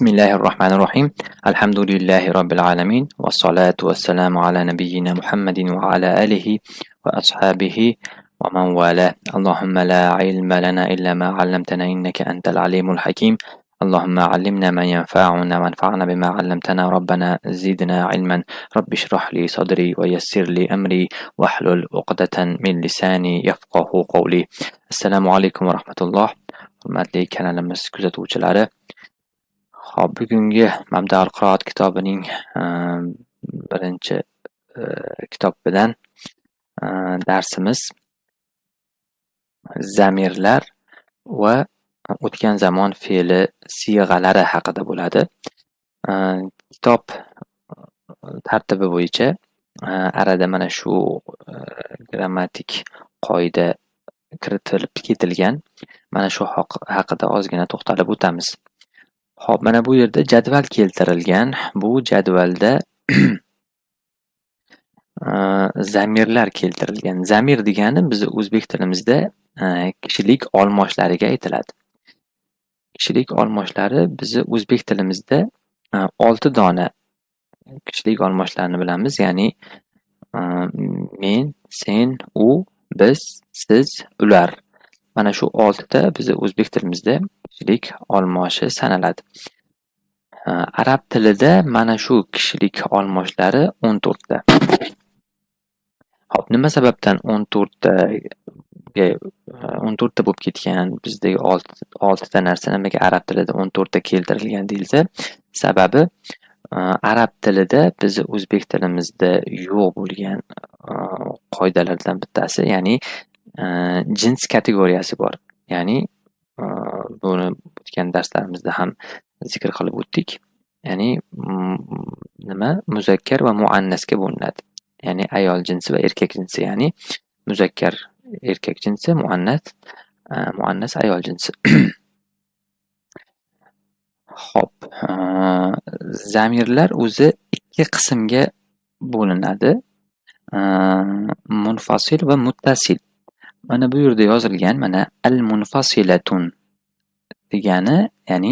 Bismillahirrahmanirrahim. Alhamdulillahi rabbil alamin. Wassalatu wassalamu ala nabiyyina Muhammadin wa ala alihi wa ashabihi wa man wala. Allahumma la ilma lana illa ma 'allamtana innaka antal alimul hakim. Allahumma 'allimna ma yanfa'una wanfa'na bima 'allamtana rabbana zidna 'ilman. Rabbi shrah li sadri wa yassir li amri wahlul 'uqdatan min lisani yafqahu qawli. Assalomu alaykum va rahmatulloh. Hurmatli kanalimiz kuzatuvchilari. Xo'p, bugungi Mabda al-Qiroat kitobining birinchi kitob bilan darsimiz zamirlar va o'tgan zamon fe'li siyg'alari haqida bo'ladi. Kitob tartibi bo'yicha arada mana shu grammatik qoida kiritilib ketilgan. Mana shu haqida ozgina to'xtalib o'tamiz. Xo'p, mana bu yerda jadval keltirilgan. Bu jadvalda zamirlar keltirilgan. Zamir degani bizni o'zbek tilimizda kishilik olmoshlariga aytiladi. Kishilik olmoshlari bizni o'zbek tilimizda 6 dona kishilik olmoshlarini bilamiz. Ya'ni men, sen, u, biz, siz, ular. Mana shu 6 ta bizni o'zbek tilimizda kishilik olmoshi sanaladi. Arab tilida mana shu kishilik olmoshlari 14 ta. Xo'p, nima sababdan 14 ta bo'lib ketgan? Bizdagi 6 ta narsa nimaga arab tilida 14 ta keltirilgan deyilsa, sababi arab tilida bizni o'zbek tilimizda yo'q bo'lgan qoidalardan bittasi, ya'ni jins kategoriyasi bor. Ya'ni buni o'tgan darslarimizda ham zikr qilib o'tdik. Ya'ni nima? Muzakkar va muannasga bo'linadi. Ya'ni ayol jinsi va erkak jinsi, ya'ni muzakkar erkak jinsi, muannas ayol jinsi. Xo'p, zamirlar o'zi ikki qismga bo'linadi. Munfasil va muttasil. Mana bu yerda yozilgan, mana al-munfasilatun degani, ya'ni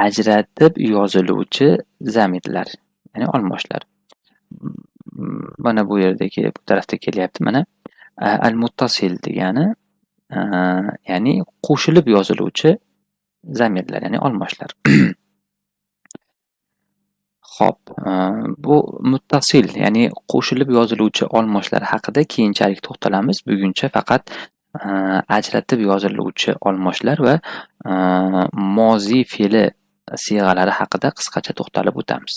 ajratib yoziluvchi zamirlar, ya'ni olmoshlar. Mana bu yerdagi, bu tarafda kelyapti. Mana al-muttasil degani, ya'ni qo'shilib yoziluvchi zamirlar, ya'ni olmoshlar. Xo'p, bu muttasil, ya'ni qo'shilib yoziluvchi olmoshlar haqida keyinchalik to'xtalamiz. Buguncha faqat ajratib yoziluvchi olmoshlar va mozi fe'li siyg'alari haqida qisqacha to'xtalib o'tamiz.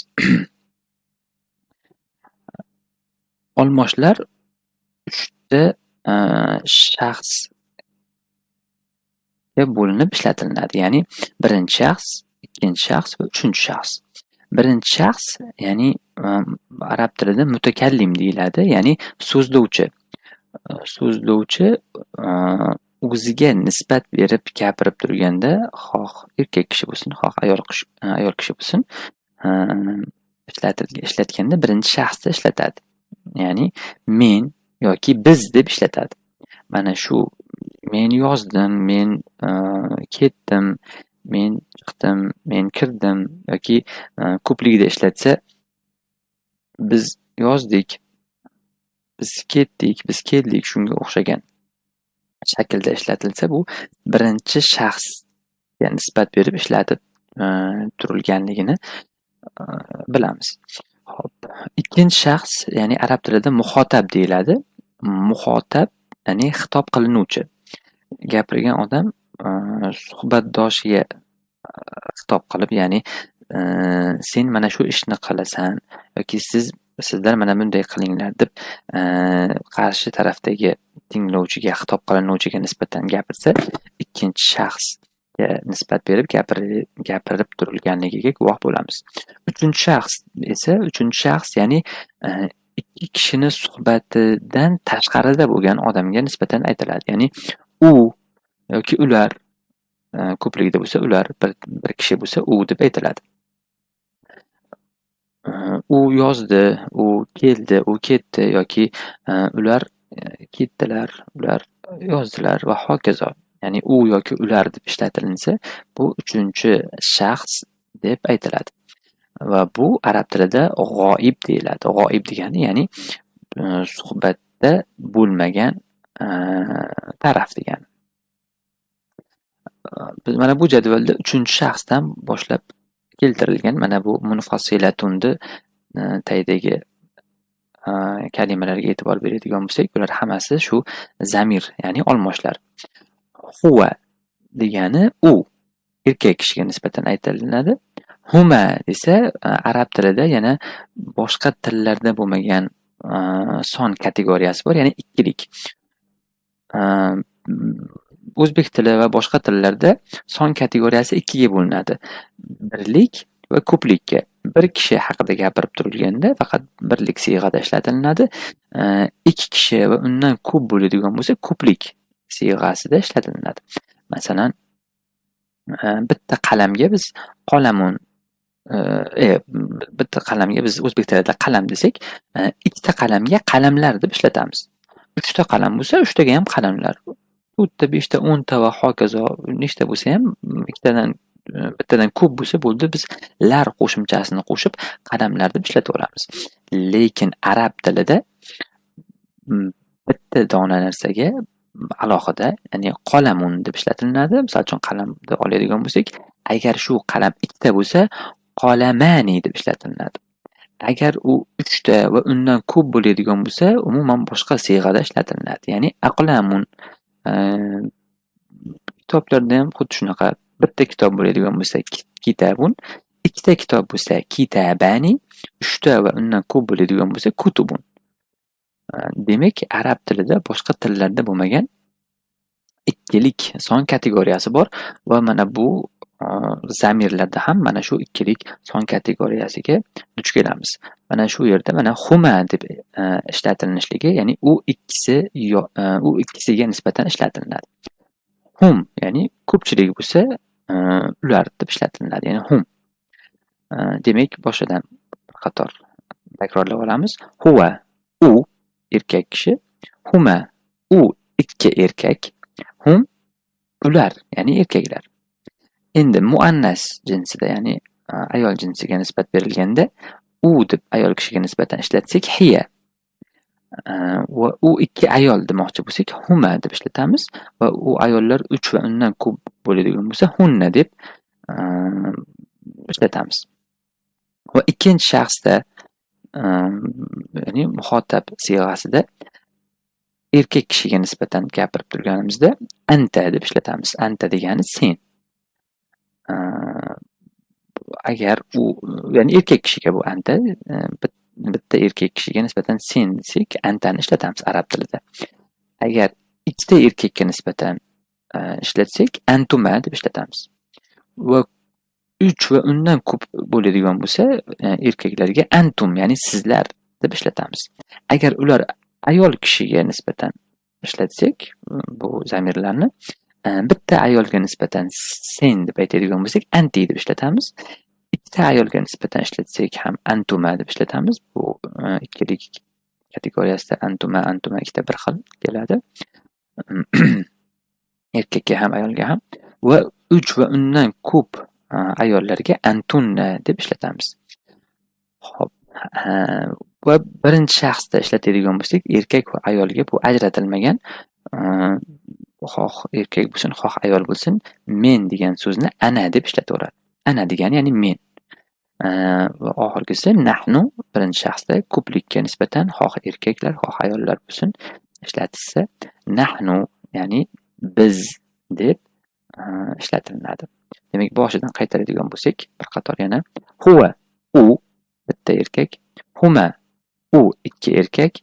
Olmoshlar 3 ta shaxsga bo'linib ishlatilinadi. Ya'ni birinchi shaxs, ikkinchi shaxs va uchinchi shaxs. Birinchi shaxs, ya'ni arab tilida mutakallim deyiladi, ya'ni so'zlovchi. So'zlovchi o'ziga nisbat berib gapirib turganda, xoh erkak kishi bo'lsin, xoh ayol kishi bo'lsin, ishlatganda birinchi shaxsda ishlatadi. Ya'ni men yoki biz deb ishlatadi. Mana shu men yozdim, men ketdim, men chiqdim, men kirdim yoki ko'pligida ishlatsa biz yozdik, biz ketdik, biz keldik, shunga o'xshagan shaklda ishlatilsa, bu birinchi shaxsga nisbat berib ishlatib turilganligini bilamiz. Xo'p, ikkinchi shaxs, ya'ni arab tilida muxotab deyiladi. Muxotab, ya'ni xitob qilinuvchi. Gapirgan odam suhbatdoshiga xitob qilib, ya'ni sen mana shu ishni qilasan yoki sizlar mana bunday qilinglar deb qarshi tarafdagi tinglovchiga, xitob qilinuvchiga nisbatan gapirsa, ikkinchi shaxsga nisbat berib gapirib turilganligiga guvoh bo'lamiz. Uchinchi shaxs, ya'ni ikki kishini suhbatidan tashqarida bo'lgan odamga nisbatan aytiladi. Ya'ni u yoki ular, ko'pligida bo'lsa ular, bir kishi bo'lsa u deb aytiladi. U yozdi, u keldi, u ketdi yoki ular ketdilar, ular yozdilar va hokazo. Ya'ni u yoki ular deb ishlatilinsa, bu uchinchi shaxs deb aytiladi. Va bu arab tilida g'oib deyiladi. G'oib degani ya'ni suhbatda bo'lmagan taraf degani. Biz mana bu jadvalda 3-shaxsdan boshlab keltirilgan mana bu munfasilatunni tagidagi kalimalarga e'tibor beradigan bo'lsak, ular hammasi shu zamir, ya'ni olmoshlar. Huva degani u erkak kishiga nisbatan aytilinadi. Huma desa arab tilida yana boshqa tillarda bo'lmagan son kategoriyasi bor, ya'ni ikkilik. O'zbek tili va boshqa tillarda son kategoriyasi ikkiga bo'linadi. Birlik va ko'plikka. Bir kishi haqida gapirib turilganda faqat birlik siyg'ada ishlatilinadi. Ikki kishi va undan ko'p bo'ladigan bo'lsa, ko'plik siyg'asida ishlatilinadi. Masalan, bitta qalamga biz qolamun bitta qalamga biz o'zbek tilida qalam desak, ikkita qalamga qalamlar deb ishlatamiz. 3 ta qalam bo'lsa, 3 taga ham qalamlar. 4 ta, 5 ta, 10 ta va hokazo nechta bo'lsa ham bittadan ko'p bo'lsa bo'ldi, biz lar qo'shimchasini qo'shib qalamlar deb ishlataveramiz. Lekin arab tilida bitta dona narsaga alohida, ya'ni qolamun deb ishlatilinadi. Misol uchun qalamni oladigan bo'lsak, agar shu qalam ikkita bo'lsa, qolamani deb ishlatilinadi. Agar u 3 ta va undan ko'p bo'ladigan bo'lsa, umuman boshqa siyg'ada ishlatilinadi. Ya'ni aqlamun. Kitoblarda ham xuddi shunaqa. Bitta kitob bo'ladigan bo'lsa, kitabun, ikkita kitob bo'lsa, kitabani, 3 ta va undan ko'p bo'ladigan bo'lsa, kutubun. Demak, arab tilida boshqa tillarda bo'lmagan ikkilik son kategoriyasi bor va mana bu zamirlarda ham mana shu ikkilik son kategoriyasiga duch kelamiz. Mana shu yerda mana huma deb ishlatilishligi, ya'ni u ikkisiga nisbatan ishlatilinadi. Hum, ya'ni ko'pchilik bo'lsa, ular deb ishlatilinadi, ya'ni hum. Demak, boshidan bir qator takrorlab olamiz. Huwa, u erkak kishi, huma, u ikki erkak, hum, ular, ya'ni erkaklar. Endi muannas jinsida, ya'ni ayol jinsiga nisbat berilganda, u deb ayol kishiga nisbatan ishlatsak, hiya. Va u ikki ayol demoqchi bo'lsak, huma deb ishlatamiz va u ayollar 3 va undan ko'p bo'ladigan bo'lsa, hunna deb ishlatamiz. Va ikkinchi shaxsda, ya'ni muhotab siyg'asida erkak kishiga nisbatan gapirib turganimizda anta deb ishlatamiz. Anta degani sen. Agar u, ya'ni erkak kishiga bu anta, bitta erkak kishiga nisbatan sen desak, antani ishlatamiz arab tilida. Agar ikkita erkakka nisbatan ishlatsak, antuma deb ishlatamiz. Va 3 va undan ko'p bo'ladigan bo'lsa, erkaklarga antum, ya'ni sizlar deb ishlatamiz. Agar ular ayol kishiga nisbatan ishlatsak, bu zamirlarni bitta ayolga nisbatan sen deb aytadigan bo'lsak, anti deb ishlatamiz. Ikkita ayolga nisbatan ishlatsak ham antuma deb ishlatamiz. Bu ikkilik kategoriyasida antuma ikkita bir xil keladi. Erkakka ham, ayolga ham. Va 3 va undan ko'p ayollarga antunna deb ishlatamiz. Xo'p, va birinchi shaxsda ishlatadigan bo'lsak, erkak va ayolga bu ajratilmagan, xoh erkak bo'lsin, xoh ayol bo'lsin, men degan so'zni ana deb ishlataveradi. Ana degani ya'ni men. Va oxirgisi nahnu birinchi shaxsda ko'plikka nisbatan xoh erkaklar, xoh ayollar bo'lsin ishlatilsa, nahnu ya'ni biz deb ishlatilinadi. Demak, boshidan qaytaradigan bo'lsak, bir qator yana huwa, u bitta erkak, huma, u ikki erkak,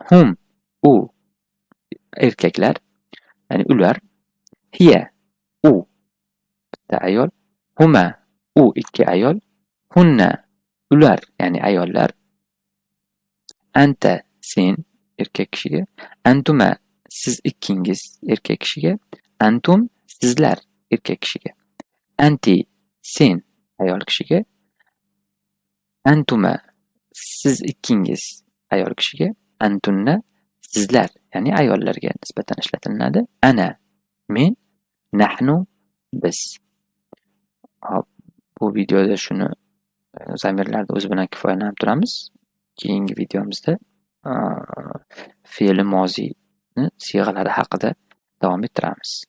hum, u erkaklar, ya'ni ular, hiya, u bitta ayol, huma, u ikki ayol, hunna, ular, ya'ni ayollar, anta, sen erkak kishiga, antuma, siz ikkingiz erkak kishiga, antum, sizlar erkak kishiga, anti, sen ayol kishiga, antuma, siz ikkingiz ayol kishiga, antunna, sizlar, ya'ni ayollarga nisbatan ishlatilinadi. Ana, men, nahnu, biz. Hop, bu videoda shuni zamirlarda o'zi bilan kifoyalanib turamiz. Keyingi videomizda fe'li moziyni siyg'alari haqida davom ettiramiz.